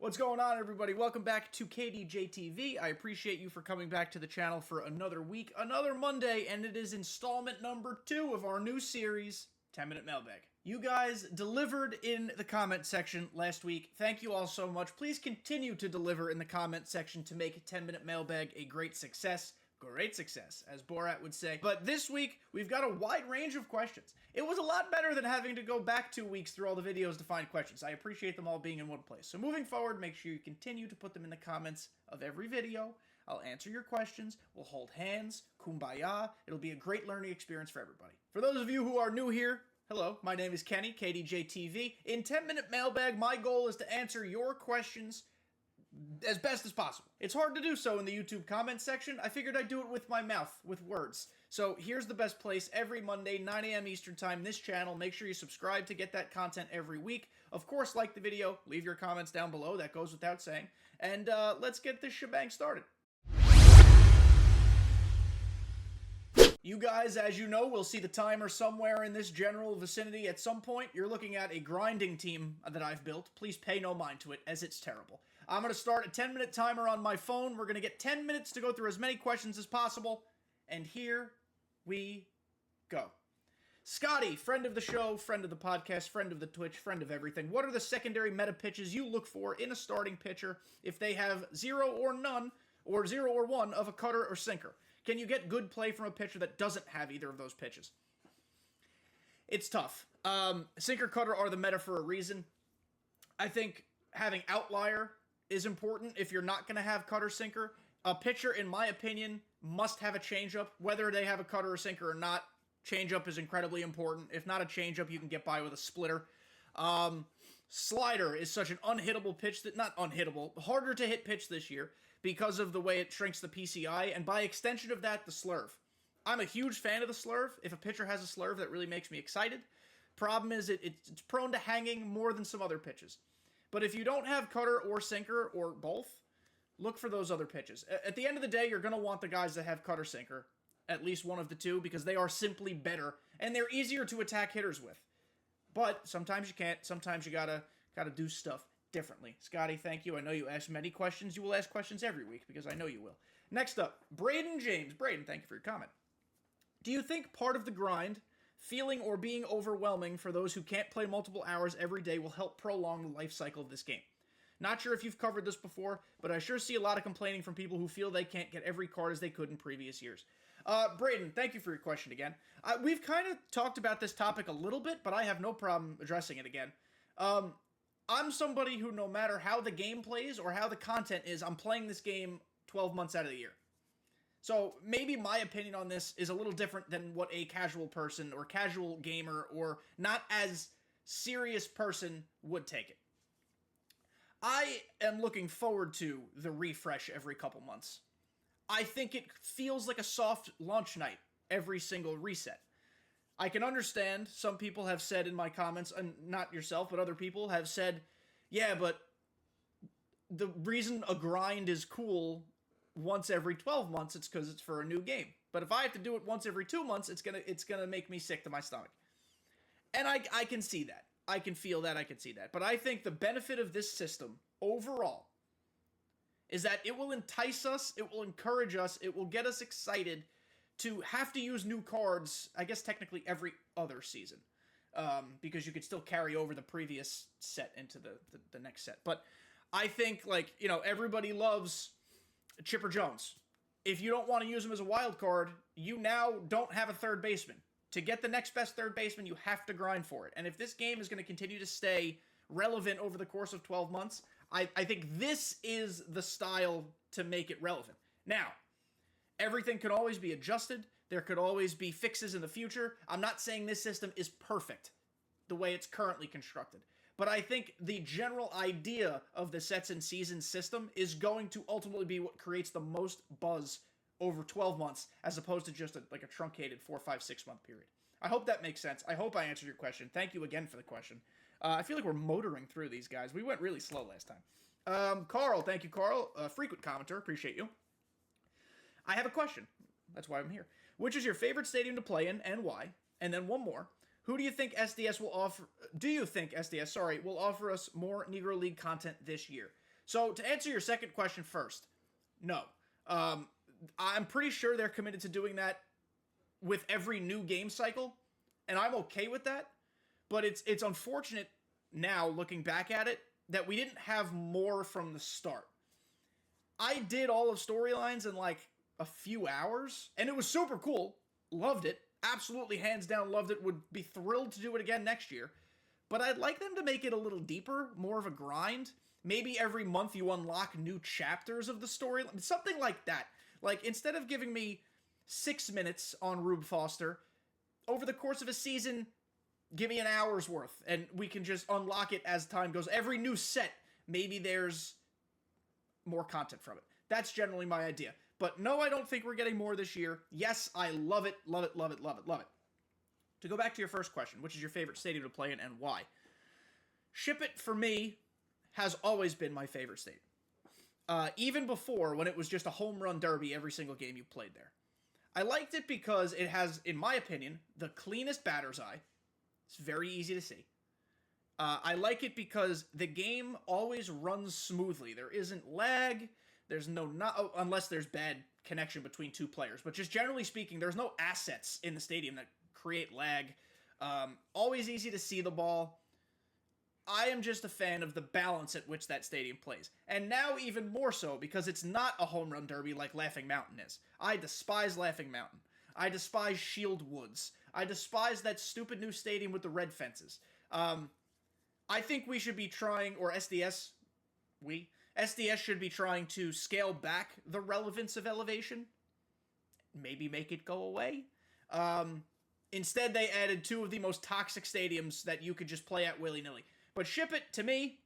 What's going on, everybody? Welcome back to kdjTV. I appreciate you for coming back to the channel for another week, another Monday, and it is installment number 2 of our new series, 10-Minute Mailbag. You guys delivered in the comment section last week. Thank you all so much. Please continue to deliver in the comment section to make 10-Minute Mailbag a great success. Great success, as Borat would say. But this week, we've got a wide range of questions. It was a lot better than having to go back 2 weeks through all the videos to find questions. I appreciate them all being in one place. So moving forward, make sure you continue to put them in the comments of every video. I'll answer your questions. We'll hold hands. Kumbaya. It'll be a great learning experience for everybody. For those of you who are new here, hello, my name is Kenny, kdjTV. In 10-Minute Mailbag, my goal is to answer your questions as best as possible. It's hard to do so in the YouTube comment section. I figured I'd do it with my mouth, with words. So here's the best place. Every Monday, 9 a.m. Eastern Time, this channel. Make sure you subscribe to get that content every week. Of course, like the video. Leave your comments down below. That goes without saying. And let's get this shebang started. You guys, as you know, will see the timer somewhere in this general vicinity at some point. You're looking at a grinding team that I've built. Please pay no mind to it, as it's terrible. I'm going to start a 10-minute timer on my phone. We're going to get 10 minutes to go through as many questions as possible. And here we go. Scotty, friend of the show, friend of the podcast, friend of the Twitch, friend of everything. What are the secondary meta pitches you look for in a starting pitcher if they have 0 or none, or 0 or 1 of a cutter or sinker? Can you get good play from a pitcher that doesn't have either of those pitches? It's tough. Sinker, cutter are the meta for a reason. I think having outlier is important if you're not going to have cutter sinker. A pitcher, in my opinion, must have a changeup. Whether they have a cutter or sinker or not, changeup is incredibly important. If not a changeup, you can get by with a splitter. Slider is such an unhittable pitch that, not unhittable, harder to hit pitch this year because of the way it shrinks the PCI, and by extension of that, the slurve. I'm a huge fan of the slurve. If a pitcher has a slurve, that really makes me excited. Problem is, it's prone to hanging more than some other pitches. But if you don't have cutter or sinker, or both, look for those other pitches. At the end of the day, you're going to want the guys that have cutter sinker, at least one of the two, because they are simply better, and they're easier to attack hitters with. But sometimes you can't. Sometimes you gotta do stuff differently. Scotty, thank you. I know you ask many questions. You will ask questions every week, because I know you will. Next up, Braden James. Braden, thank you for your comment. Do you think part of the grind, feeling or being overwhelming for those who can't play multiple hours every day, will help prolong the life cycle of this game? Not sure if you've covered this before, but I sure see a lot of complaining from people who feel they can't get every card as they could in previous years. Braden, thank you for your question again. We've kind of talked about this topic a little bit, but I have no problem addressing it again. I'm somebody who, no matter how the game plays or how the content is, I'm playing this game 12 months out of the year. So maybe my opinion on this is a little different than what a casual person or casual gamer or not as serious person would take it. I am looking forward to the refresh every couple months. I think it feels like a soft launch night every single reset. I can understand some people have said in my comments, and not yourself, but other people have said, yeah, but the reason a grind is cool once every 12 months, it's because it's for a new game. But if I have to do it once every 2 months, it's gonna make me sick to my stomach. And I can see that. I can feel that. I can see that. But I think the benefit of this system overall is that it will entice us, it will encourage us, it will get us excited to have to use new cards, I guess technically every other season. Because you could still carry over the previous set into the next set. But I think, like, you know, everybody loves Chipper Jones. If you don't want to use him as a wild card, you now don't have a third baseman. To get the next best third baseman, you have to grind for it. And if this game is going to continue to stay relevant over the course of 12 months, I think this is the style to make it relevant. Now, everything could always be adjusted. There could always be fixes in the future. I'm not saying this system is perfect the way it's currently constructed. But I think the general idea of the sets and seasons system is going to ultimately be what creates the most buzz over 12 months, as opposed to just a truncated 4, 5, 6 month period. I hope that makes sense. I hope I answered your question. Thank you again for the question. I feel like we're motoring through these guys. We went really slow last time. Carl, thank you, Carl. Frequent commenter, appreciate you. I have a question. That's why I'm here. Which is your favorite stadium to play in, and why? And then one more. Who do you think SDS will offer? Do you think SDS, will offer us more Negro League content this year? So to answer your second question first, no. I'm pretty sure they're committed to doing that with every new game cycle, and I'm okay with that. But it's unfortunate now, looking back at it, that we didn't have more from the start. I did all of storylines in like a few hours, and it was super cool. Loved it. Absolutely, hands down, loved it. Would be thrilled to do it again next year. But I'd like them to make it a little deeper, more of a grind. Maybe every month you unlock new chapters of the story. Something like that. Like, instead of giving me 6 minutes on Rube Foster, over the course of a season, give me an hour's worth, and we can just unlock it as time goes. Every new set, maybe there's more content from it. That's generally my idea. But no, I don't think we're getting more this year. Yes, I love it, love it, love it, love it, love it. To go back to your first question, which is your favorite stadium to play in and why? Ship It, for me, has always been my favorite stadium. Even before, when it was just a home run derby every single game you played there. I liked it because it has, in my opinion, the cleanest batter's eye. It's very easy to see. I like it because the game always runs smoothly. There isn't lag. There's unless there's bad connection between two players. But just generally speaking, there's no assets in the stadium that create lag. Always easy to see the ball. I am just a fan of the balance at which that stadium plays. And now even more so because it's not a home run derby like Laughing Mountain is. I despise Laughing Mountain. I despise Shield Woods. I despise that stupid new stadium with the red fences. I think we should be trying, or SDS should be trying to scale back the relevance of elevation. Maybe make it go away. Instead, they added two of the most toxic stadiums that you could just play at willy-nilly. But Ship It, to me,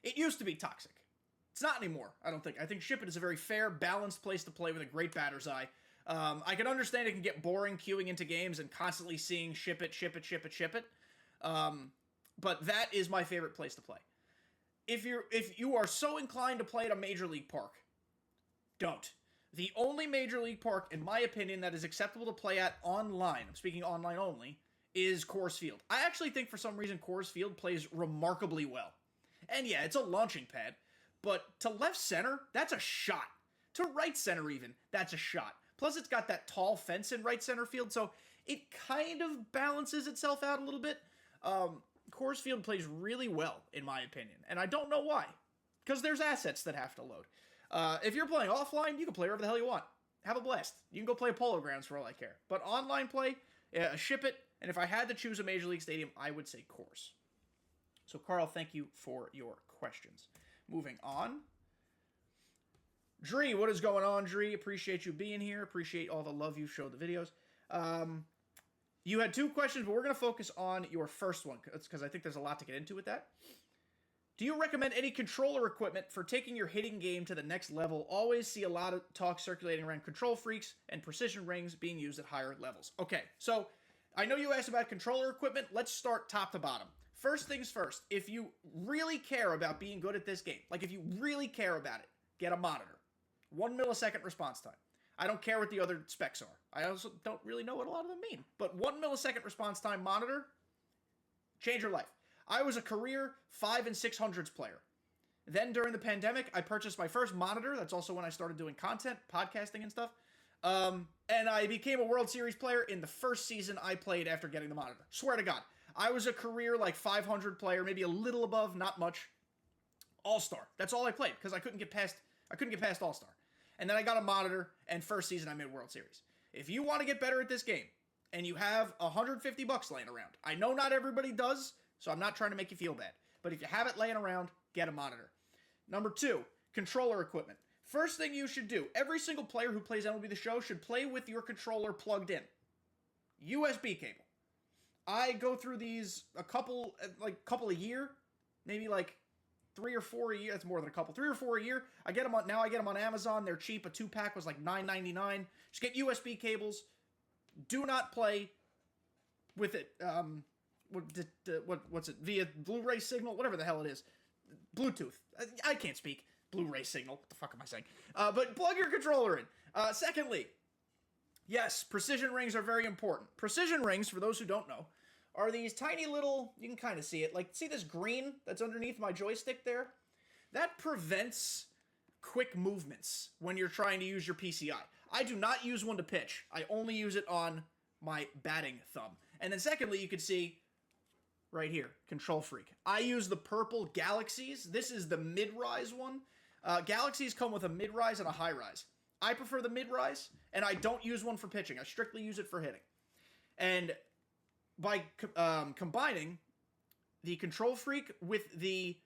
it used to be toxic. It's not anymore, I don't think. I think Ship It is a very fair, balanced place to play with a great batter's eye. I can understand it can get boring queuing into games and constantly seeing Ship It, Ship It, Ship It, Ship It. But that is my favorite place to play. If you are so inclined to play at a Major League park, don't. The only Major League park, in my opinion, that is acceptable to play at online, I'm speaking online only, is Coors Field. I actually think for some reason Coors Field plays remarkably well. And yeah, it's a launching pad, but to left center, that's a shot. To right center even, that's a shot. Plus it's got that tall fence in right center field, so it kind of balances itself out a little bit. Coors Field plays really well, in my opinion, and I don't know why. Because there's assets that have to load. If you're playing offline, you can play wherever the hell you want. Have a blast. You can go play Polo Grounds for all I care. But online play, Ship It, and if I had to choose a Major League stadium, I would say Coors. So, Carl, thank you for your questions. Moving on. Dree, what is going on, Dree? Appreciate you being here. Appreciate all the love you've showed the videos. You had two questions, but we're going to focus on your first one, because I think there's a lot to get into with that. Do you recommend any controller equipment for taking your hitting game to the next level? Always see a lot of talk circulating around control freaks and precision rings being used at higher levels. Okay, so I know you asked about controller equipment. Let's start top to bottom. First things first, if you really care about being good at this game, like if you really care about it, get a monitor. 1 millisecond response time. I don't care what the other specs are. I also don't really know what a lot of them mean. But 1 millisecond response time monitor, change your life. I was a career 5 and 600s player. Then during the pandemic, I purchased my first monitor. That's also when I started doing content, podcasting and stuff. And I became a World Series player in the first season I played after getting the monitor. Swear to God. I was a career like 500 player, maybe a little above, not much. All-Star. That's all I played because I couldn't get past All-Star. And then I got a monitor, and first season I made World Series. If you want to get better at this game, and you have $150 laying around, I know not everybody does, so I'm not trying to make you feel bad. But if you have it laying around, get a monitor. Number 2, controller equipment. First thing you should do, every single player who plays MLB The Show should play with your controller plugged in. USB cable. I go through these a couple a year, maybe like 3 or 4 a year. That's more than a couple. 3 or 4 a year. I get them on Amazon. They're cheap. A 2-pack was like $9.99. Just get USB cables. Do not play with it. What's it? Via Blu-ray signal, whatever the hell it is. Bluetooth. I can't speak. Blu-ray signal. What the fuck am I saying? But plug your controller in. Secondly, yes, precision rings are very important. Precision rings, for those who don't know, are these tiny little, you can kind of see it, like, see this green that's underneath my joystick there? that prevents quick movements when you're trying to use your PCI. I do not use one to pitch. I only use it on my batting thumb. And then secondly, you can see right here, Control Freak. I use the purple Galaxies. This is the mid-rise one. Galaxies come with a mid-rise and a high-rise. I prefer the mid-rise, and I don't use one for pitching. I strictly use it for hitting. And by combining the Control Freak with the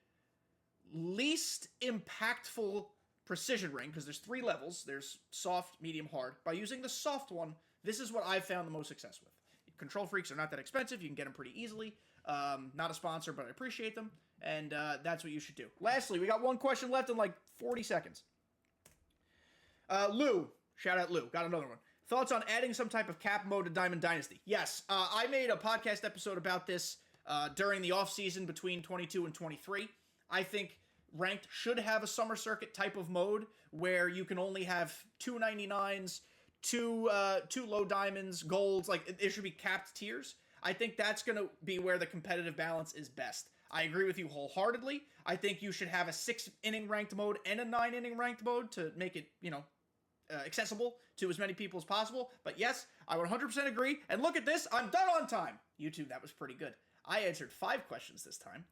least impactful precision ring, because there's 3 levels, there's soft, medium, hard. By using the soft one, this is what I've found the most success with. Control Freaks are not that expensive. You can get them pretty easily. Not a sponsor, but I appreciate them. And that's what you should do. Lastly, we got one question left in like 40 seconds. Lou, shout out Lou, got another one. Thoughts on adding some type of cap mode to Diamond Dynasty? Yes, I made a podcast episode about this during the offseason between 22 and 23. I think Ranked should have a summer circuit type of mode where you can only have 299s, two low diamonds, golds. Like, it should be capped tiers. I think that's going to be where the competitive balance is best. I agree with you wholeheartedly. I think you should have a 6-inning ranked mode and a 9-inning ranked mode to make it, accessible to as many people as possible. But yes, I would 100% agree. And look at this. I'm done on time. YouTube, that was pretty good. I answered 5 questions this time.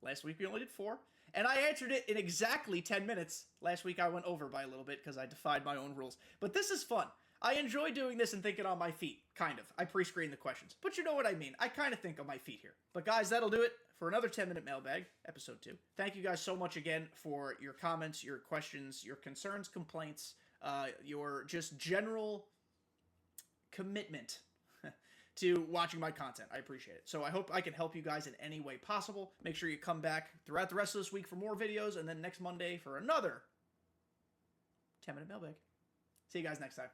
Last week we only did 4. And I answered it in exactly 10 minutes. Last week I went over by a little bit because I defied my own rules. But this is fun. I enjoy doing this and thinking on my feet, kind of. I pre-screen the questions. But you know what I mean. I kind of think on my feet here. But guys, that'll do it for another 10-minute mailbag, episode 2. Thank you guys so much again for your comments, your questions, your concerns, complaints, your just general commitment to watching my content. I appreciate it. So I hope I can help you guys in any way possible. Make sure you come back throughout the rest of this week for more videos, and then next Monday for another 10-minute mailbag. See you guys next time.